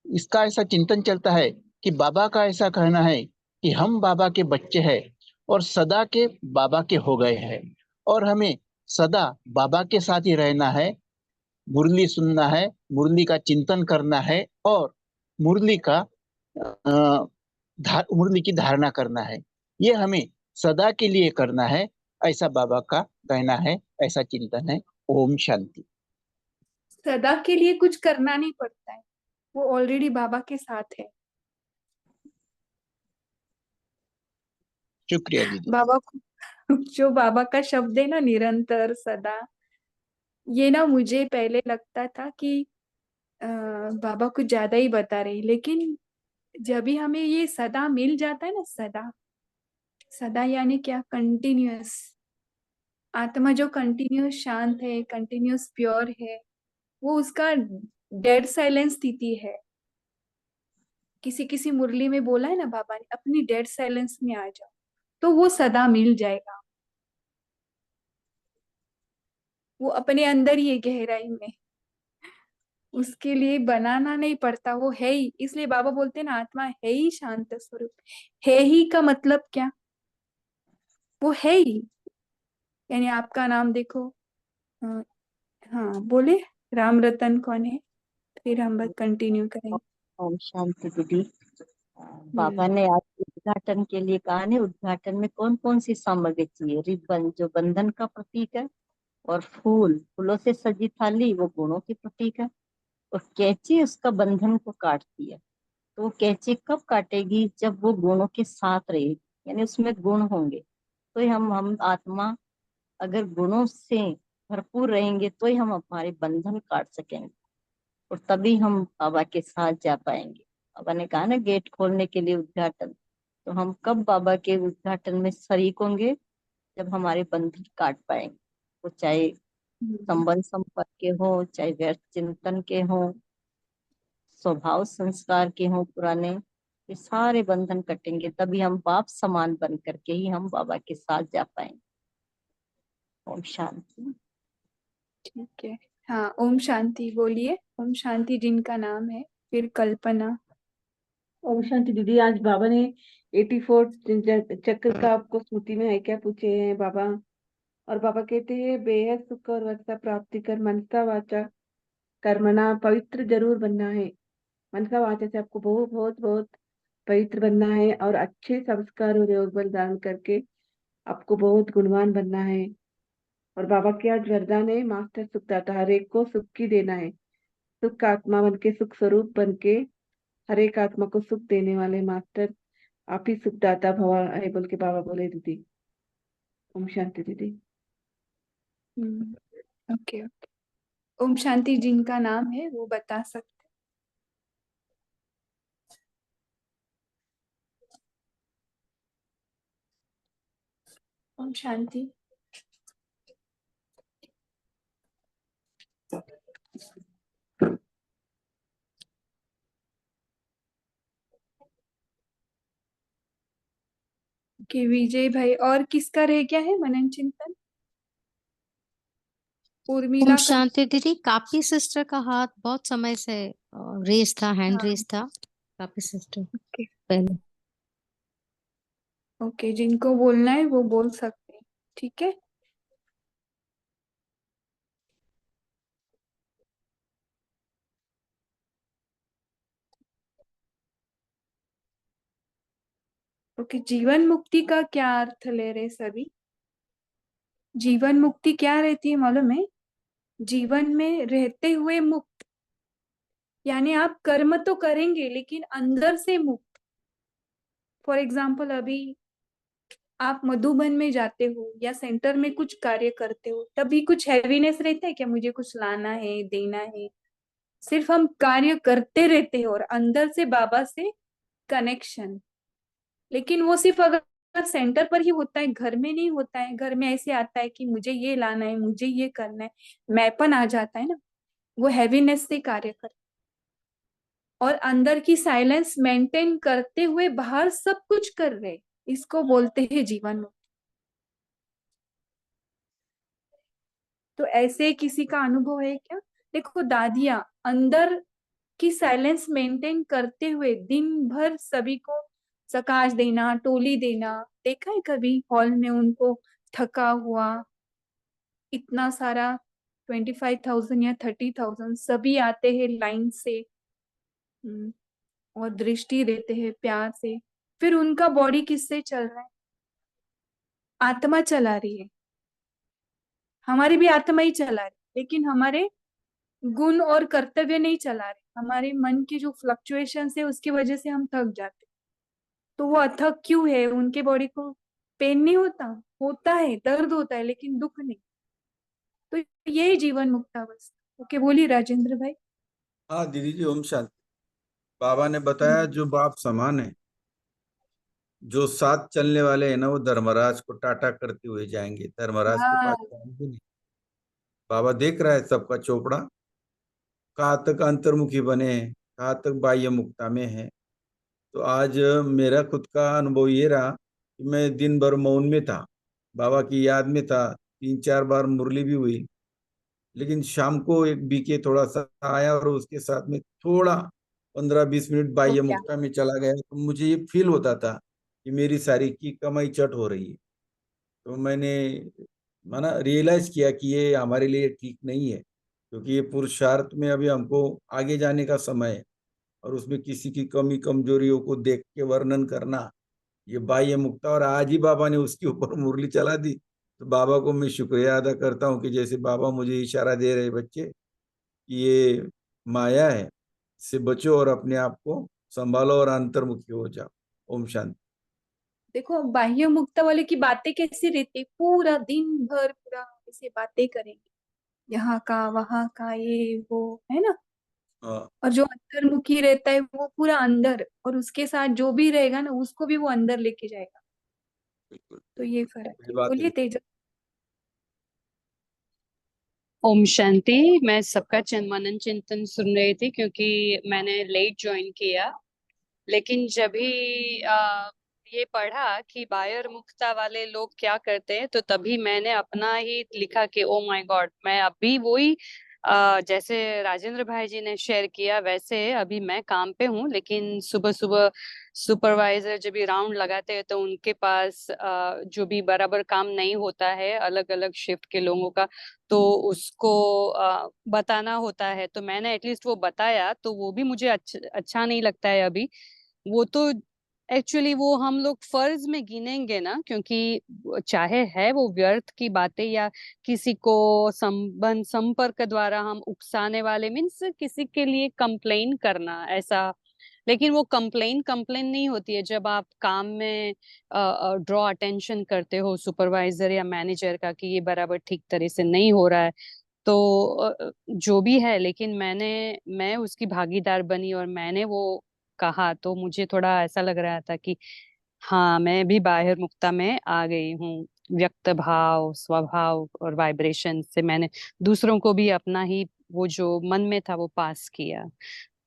इसका ऐसा चिंतन चलता है कि बाबा का ऐसा कहना है कि हम बाबा के बच्चे हैं और सदा के बाबा के हो गए हैं, और हमें सदा बाबा के साथ ही रहना है, मुरली सुनना है, मुरली का चिंतन करना है और मुरली का मुरली की धारणा करना है। ये हमें सदा के लिए करना है, ऐसा बाबा का कहना है, ऐसा चिंतन है। ओम शांति। सदा के लिए कुछ करना नहीं पड़ता है, वो ऑलरेडी बाबा के साथ है। शुक्रिया दीदी। बाबा को जो बाबा का शब्द है ना, निरंतर सदा, ये ना मुझे पहले लगता था कि बाबा कुछ ज्यादा ही बता रहे, लेकिन जब भी हमें ये सदा मिल जाता है ना, सदा, सदा यानी क्या? कंटिन्यूअस। आत्मा जो कंटिन्यूअस शांत है, कंटिन्यूअस प्योर है, वो उसका डेड साइलेंस स्थिति है। किसी किसी मुरली में बोला है ना बाबा ने, अपनी डेड साइलेंस में आ जाओ, तो वो सदा मिल जाएगा। वो अपने अंदर ही है, गहराई में, उसके लिए बनाना नहीं पड़ता, वो है ही। इसलिए बाबा बोलते हैं ना, आत्मा है ही शांत स्वरूप। है ही का मतलब क्या? वो है ही, यानी आपका नाम देखो। अ, हाँ बोले, राम रतन कौन है? फिर हम बस कंटिन्यू करेंगे। ओम शांति दीदी। बाबा हम्म ने आज उद्घाटन के लिए कहा ने, उद्घाटन में कौन कौन सी सामग्री चाहिए? रिबन जो बंधन का प्रतीक है, और फूलों से सजी थाली वो गुणों की प्रतीक है, और कैंची उसका बंधन को काटती है। तो वो कैंची कब काटेगी? जब वो गुणों के साथ रहेगी, यानी उसमें गुण होंगे। तो ही हम आत्मा अगर गुणों से भरपूर रहेंगे तो ही हम हमारे बंधन काट सकेंगे, और तभी हम बाबा के साथ जा पाएंगे। बाबा ने कहा ना, गेट खोलने के लिए उद्घाटन। तो हम कब बाबा के उद्घाटन में शरीक होंगे? जब हमारे बंधन काट पाएंगे। वो चाहे संबंध संपर्क के हो, चाहे व्यर्थ चिंतन के हो, स्वभाव संस्कार के हो पुराने, ये सारे बंधन कटेंगे, तभी हम बाप समान बन करके ही हम बाबा के साथ जा पाएंगे। ओम शांति। ठीक है। हाँ, ओम शांति बोलिए। ओम शांति जिनका नाम है। फिर कल्पना। ओम शांति दीदी। आज बाबा ने 84 चक्र का आपको स्मृति में है क्या पूछे हैं बाबा। और बाबा कहते हैं बेहद सुख और वर्षा प्राप्ति कर मनसा वाचा कर्मणा पवित्र जरूर बनना है। मनसा वाचा से आपको बहुत बहुत बहुत पवित्र बनना है, और अच्छे संस्कार और योग बल धारण करके आपको बहुत गुणवान बनना है। और बाबा के आज वरदान है, मास्टर सुखदाता, हर एक को सुख की देना है। सुख का आत्मा बन के, सुख स्वरूप बन के, हर एक आत्मा को सुख देने वाले मास्टर आप ही सुखदाता भवा है, बोल के बाबा बोले दीदी। ओम शांति दीदी। Okay okay. ओम शांति जिनका नाम है वो बता सकते। ओम शांति। कि विजय भाई, और किसका रह गया है मनन चिंतन? उर्मिला ओम का। शांति दीदी, कापी सिस्टर का हाथ बहुत समय से रेस था, हैंड हाँ, रेस था। कापी सिस्टर ओके पहले। ओके, जिनको बोलना है वो बोल सकते हैं। ठीक है। ओके, जीवन मुक्ति का क्या अर्थ ले रहे सभी? जीवन मुक्ति क्या रहती है मालूम है? जीवन में रहते हुए मुक्त, यानी आप कर्म तो करेंगे लेकिन अंदर से मुक्त। फॉर एग्जाम्पल, अभी आप मधुबन में जाते हो या सेंटर में कुछ कार्य करते हो, तभी कुछ हैवीनेस रहता है क्या? मुझे कुछ लाना है, देना है। सिर्फ हम कार्य करते रहते हैं और अंदर से बाबा से कनेक्शन। लेकिन वो सिर्फ अगर सेंटर पर ही होता है, घर में नहीं होता है। घर में ऐसे आता है कि मुझे ये लाना है, मुझे ये करना है, मैंपन आ जाता है ना, वो हैवीनेस से कार्य करता है। और अंदर की साइलेंस मेंटेन करते हुए बाहर सब कुछ कर रहे, इसको बोलते हैं जीवन मुक्ति। तो ऐसे किसी का अनुभव है क्या? देखो दादियां अंदर की साइलेंस मेंटेन करते हुए दिन भर सभी को प्रकाश देना, टोली देना, देखा है कभी हॉल में उनको थका हुआ इतना सारा 25,000 या 30,000 सभी आते हैं लाइन से, और दृष्टि देते हैं प्यार से, फिर उनका बॉडी किससे चल रहा है? आत्मा चला रही है, हमारी भी आत्मा ही चला रही है, लेकिन हमारे गुण और कर्तव्य नहीं चला रहे, हमारे मन की जो फ्लक्चुएशन है उसकी वजह से हम थक जाते। तो वो अथक क्यों है? उनके बॉडी को पेन नहीं होता? होता है, दर्द होता है, लेकिन दुख नहीं। तो यही जीवन मुक्तावस्था। ओके, बोलिए राजेंद्र भाई। हाँ दीदी जी, ओम शांति। बाबा ने बताया जो बाप समान है, जो साथ चलने वाले हैं ना, वो धर्मराज को टाटा करते हुए जाएंगे, धर्मराज के हाँ, पास जाएंगे नहीं। बाबा देख रहा है सबका चोपड़ा, कहाँ तक अंतर्मुखी बने हैं, कहाँ तक बाह्य मुक्ता में है। तो आज मेरा खुद का अनुभव ये रहा कि मैं दिन भर मौन में था, बाबा की याद में था, 3-4 बार मुरली भी हुई, लेकिन शाम को एक बीके थोड़ा सा आया और उसके साथ में थोड़ा 15-20 मिनट तो बाह्य क्या? मुक्ता में चला गया, तो मुझे ये फील होता था कि मेरी सारी की कमाई चट हो रही है। तो मैंने माना रियलाइज किया कि ये हमारे लिए ठीक नहीं है, क्योंकि ये पुरुषार्थ में अभी हमको आगे जाने का समय है, और उसमें किसी की कमी कमजोरियों को देख के वर्णन करना, ये बाह्य मुक्ता। और आज ही बाबा ने उसके ऊपर मुरली चला दी, तो बाबा को मैं शुक्रिया अदा करता हूँ कि जैसे बाबा मुझे इशारा दे रहे बच्चे कि ये माया है, इससे बचो और अपने आप को संभालो और अंतर्मुखी हो जाओ। ओम शांति। देखो बाह्य मुक्ता वाले की बातें कैसी रहती, पूरा दिन भर पूरा ऐसे बातें करेंगे, यहाँ का वहां का ये वो, है ना। हाँ, और जो अंतर्मुखी रहता है वो पूरा अंदर, और उसके साथ जो भी रहेगा ना उसको भी वो अंदर लेके जाएगा। बिल्कुल तो ये फर्क वही है। बात है। बोलिए तेज। ओम शांति। मैं सबका मनन चिंतन सुन रही थी क्योंकि मैंने लेट ज्वाइन किया, लेकिन जब भी ये पढ़ा कि बायर मुक्ता वाले लोग क्या करते हैं, तो तभी मैंने अपना ही लिखा कि ओ माय गॉड, मैं अभी वही जैसे राजेंद्र भाई जी ने शेयर किया वैसे अभी मैं काम पे हूँ, लेकिन सुबह सुबह सुपरवाइजर जब भी राउंड लगाते हैं तो उनके पास जो भी बराबर काम नहीं होता है अलग अलग शिफ्ट के लोगों का, तो उसको बताना होता है। तो मैंने एटलीस्ट वो बताया, तो वो भी मुझे अच्छा नहीं लगता है अभी। वो तो एक्चुअली वो हम लोग फर्ज में गिनेंगे ना, क्योंकि चाहे है वो व्यर्थ की बातें या किसी को संबंध संपर्क द्वारा हम उकसाने वाले, मीन्स किसी के लिए कंप्लेन करना ऐसा। लेकिन वो कंप्लेन कंप्लेन नहीं होती है जब आप काम में ड्रॉ अटेंशन करते हो सुपरवाइजर या मैनेजर का कि ये बराबर ठीक तरह से नहीं हो रहा है। तो जो भी है, लेकिन मैं उसकी भागीदार बनी और मैंने वो कहा, तो मुझे थोड़ा ऐसा लग रहा था कि हाँ, मैं भी बाहिर मुक्ता में आ गई हूँ। व्यक्त भाव, स्वभाव और वाइब्रेशन से मैंने दूसरों को भी अपना ही वो जो मन में था वो पास किया।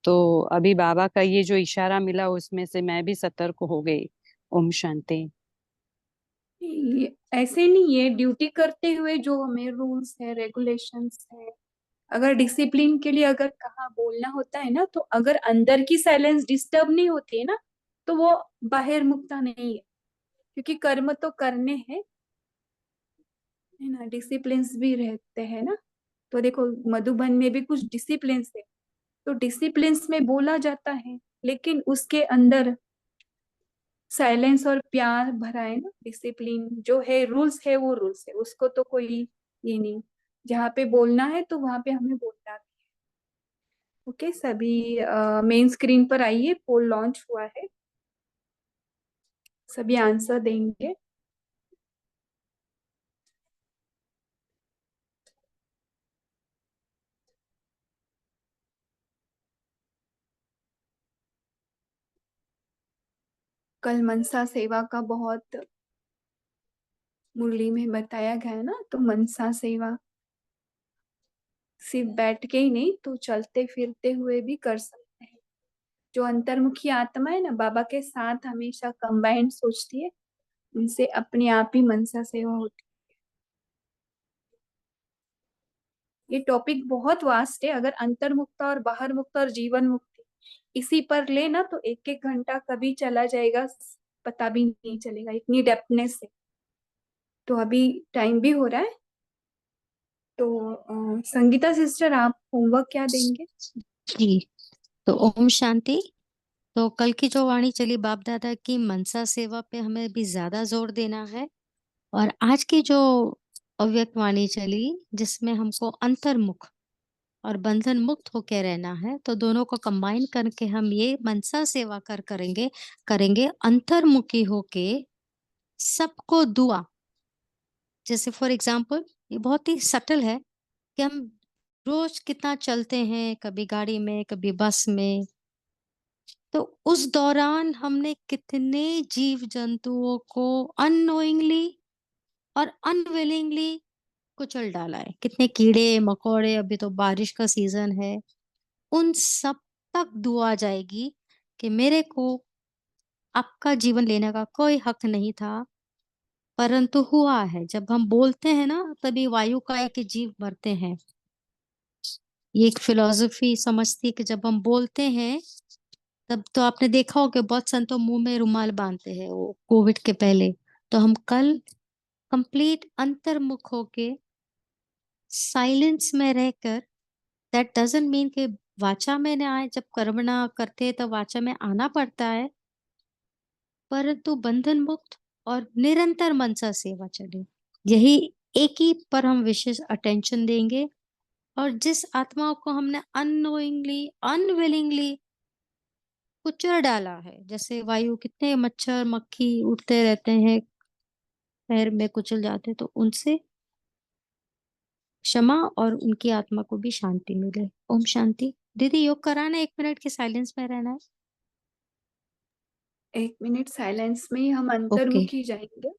तो अभी बाबा का ये जो इशारा मिला उसमें से मैं भी सतर्क हो गई। ओम शांति। ऐसे नहीं है, ड्यूटी करते हुए जो हमें रूल्स है, रेगुलेशंस है, अगर डिसिप्लिन के लिए अगर कहाँ बोलना होता है ना, तो अगर अंदर की साइलेंस डिस्टर्ब नहीं होती है ना, तो वो बाहर मुक्ता नहीं है। क्योंकि कर्म तो करने हैं, है ना, डिसिप्लिन्स भी रहते हैं ना। तो देखो मधुबन में भी कुछ डिसिप्लिन्स है, तो डिसिप्लिन्स में बोला जाता है, लेकिन उसके अंदर साइलेंस और प्यार भरा है ना। डिसिप्लिन जो है, रूल्स है, वो रूल्स है, उसको तो कोई ये नहीं। जहाँ पे बोलना है तो वहां पे हमें बोलना है। ओके, सभी मेन स्क्रीन पर आइए, पोल लॉन्च हुआ है, सभी आंसर देंगे। कल मनसा सेवा का बहुत मुरली में बताया गया है ना, तो मनसा सेवा सिर्फ बैठ के ही नहीं, तो चलते फिरते हुए भी कर सकते हैं। जो अंतर्मुखी आत्मा है ना, बाबा के साथ हमेशा कंबाइंड सोचती है, उनसे अपने आप ही मनसा सेवा होती है। ये टॉपिक बहुत वास्ट है। अगर अंतर्मुक्ता और बाहर मुक्ता और जीवन मुक्ति इसी पर ले ना, तो एक एक घंटा कभी चला जाएगा पता भी नहीं चलेगा, इतनी डेप्थनेस है। तो अभी टाइम भी हो रहा है, तो संगीता सिस्टर आप होमवर्क क्या देंगे? जी, तो ओम शांति। तो कल की जो वाणी चली बाप दादा की मनसा सेवा पे हमें भी ज्यादा जोर देना है, और आज की जो अव्यक्त वाणी चली जिसमें हमको अंतर्मुख और बंधन मुक्त होके रहना है, तो दोनों को कंबाइन करके हम ये मनसा सेवा करेंगे करेंगे अंतर्मुखी होके सबको दुआ। जैसे फॉर एग्जाम्पल, ये बहुत ही सटल है कि हम रोज कितना चलते हैं, कभी गाड़ी में कभी बस में, तो उस दौरान हमने कितने जीव जंतुओं को अननोइंगली और अनविलिंगली कुचल डाला है। कितने कीड़े मकोड़े, अभी तो बारिश का सीजन है, उन सब तक दुआ जाएगी कि मेरे को आपका जीवन लेने का कोई हक नहीं था, परंतु हुआ है। जब हम बोलते हैं ना, तभी वायु का एक जीव मरते हैं। ये एक फिलॉसफी समझती है कि जब हम बोलते हैं, तब तो आपने देखा होगा बहुत संतों मुंह में रुमाल बांधते हैं वो कोविड के पहले। तो हम कल कंप्लीट अंतर्मुख होके साइलेंस में रहकर, दैट डजंट मीन कि वाचा में ना आए, जब कर्मणा करते हैं तो वाचा में आना पड़ता है, परंतु बंधन मुक्त और निरंतर मनसा सेवा चले, यही एक ही पर हम विशेष अटेंशन देंगे। और जिस आत्माओं को हमने अननोइंगली अनविलिंगली कुचल डाला है, जैसे वायु, कितने मच्छर मक्खी उड़ते रहते हैं, पैर में कुचल जाते हैं, तो उनसे क्षमा और उनकी आत्मा को भी शांति मिले। ओम शांति। दीदी योग कराना, 1 मिनट के साइलेंस में रहना है। 1 मिनट साइलेंस में ही हम ओके अंतर्मुखी जाएंगे।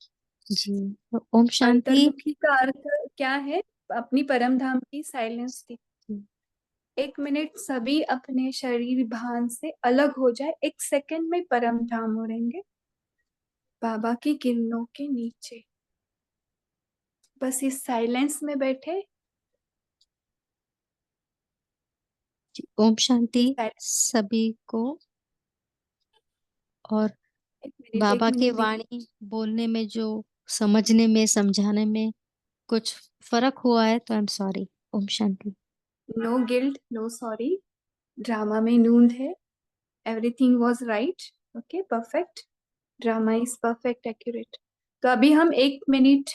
जी। तो ओम शांति। अंतर्मुखी का अर्थ क्या है? अपनी परम धाम की साइलेंस थी। 1 मिनट सभी अपने शरीर भान से अलग हो जाए, 1 सेकंड में परम धाम हो रहेंगे, बाबा की किरणों के नीचे। बस इस साइलेंस में बैठे। जी, ओम शांति साइलेंस। सभी को। और 1 मिनट बाबा 1 की मिनट दीदी। वाणी बोलने में, जो समझने में समझाने में कुछ फर्क हुआ है तो I am sorry. Om Shanti. No guilt, no sorry. Drama में नूंद है। Everything was right. Okay, perfect. Drama is perfect, accurate. तो अभी हम 1 मिनट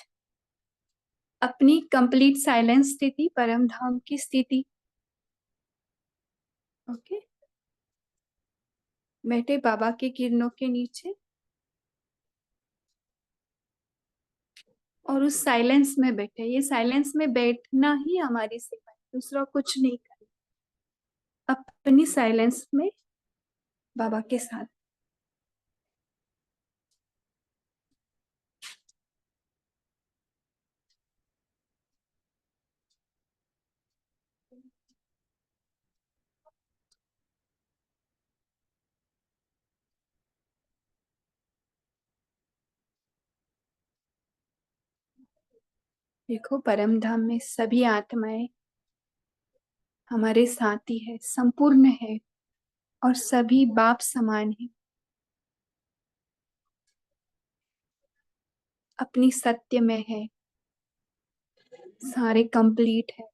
अपनी कंप्लीट साइलेंस स्थिति, परम धाम की स्थिति। ओके, बैठे बाबा के किरणों के नीचे और उस साइलेंस में बैठे। ये साइलेंस में बैठना ही हमारी सेवा है, दूसरा कुछ नहीं करना। अपनी साइलेंस में बाबा के साथ। देखो, परम धाम में सभी आत्माएं हमारे साथी है, संपूर्ण है, और सभी बाप समान है। अपनी सत्य में है, सारे कंप्लीट है।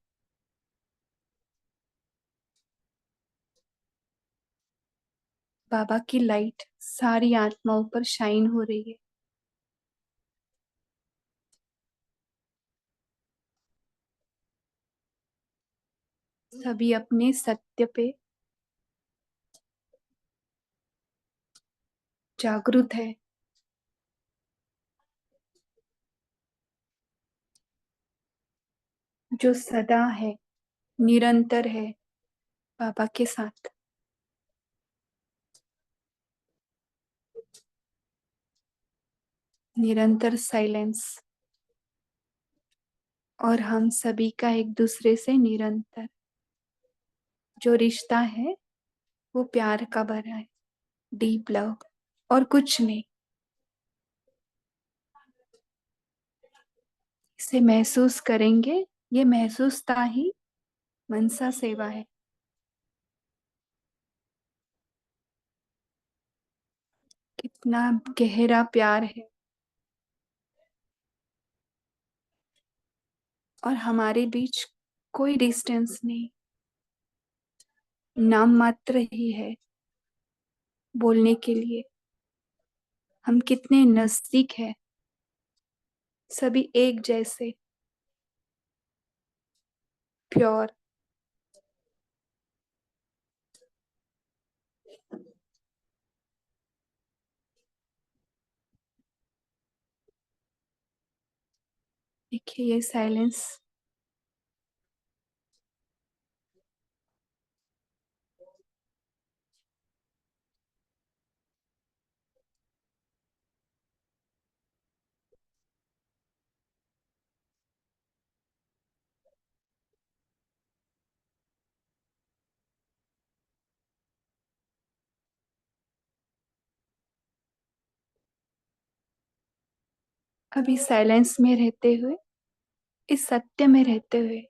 बाबा की लाइट सारी आत्माओं पर शाइन हो रही है। सभी अपने सत्य पे जागरूक है। जो सदा है, निरंतर है, बाबा के साथ। निरंतर साइलेंस, और हम सभी का एक दूसरे से निरंतर जो रिश्ता है, वो प्यार का भरा है, डीप लव, और कुछ नहीं। इसे महसूस करेंगे, ये महसूसता ही मनसा सेवा है। कितना गहरा प्यार है, और हमारे बीच कोई डिस्टेंस नहीं, नाम मात्र ही है बोलने के लिए। हम कितने नजदीक हैं, सभी एक जैसे, प्योर। देखिए ये साइलेंस, अभी साइलेंस में रहते हुए, इस सत्य में रहते हुए,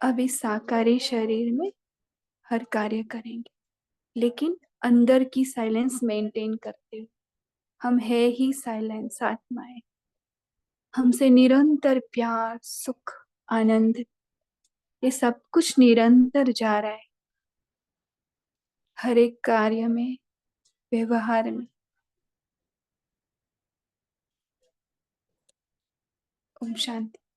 अभी साकारी शरीर में हर कार्य करेंगे, लेकिन अंदर की साइलेंस मेंटेन करते हुए। हम है ही साइलेंस आत्माएं, हमसे निरंतर प्यार, सुख, आनंद, ये सब कुछ निरंतर जा रहा है, हर एक कार्य में, व्यवहार में। ओम शांति।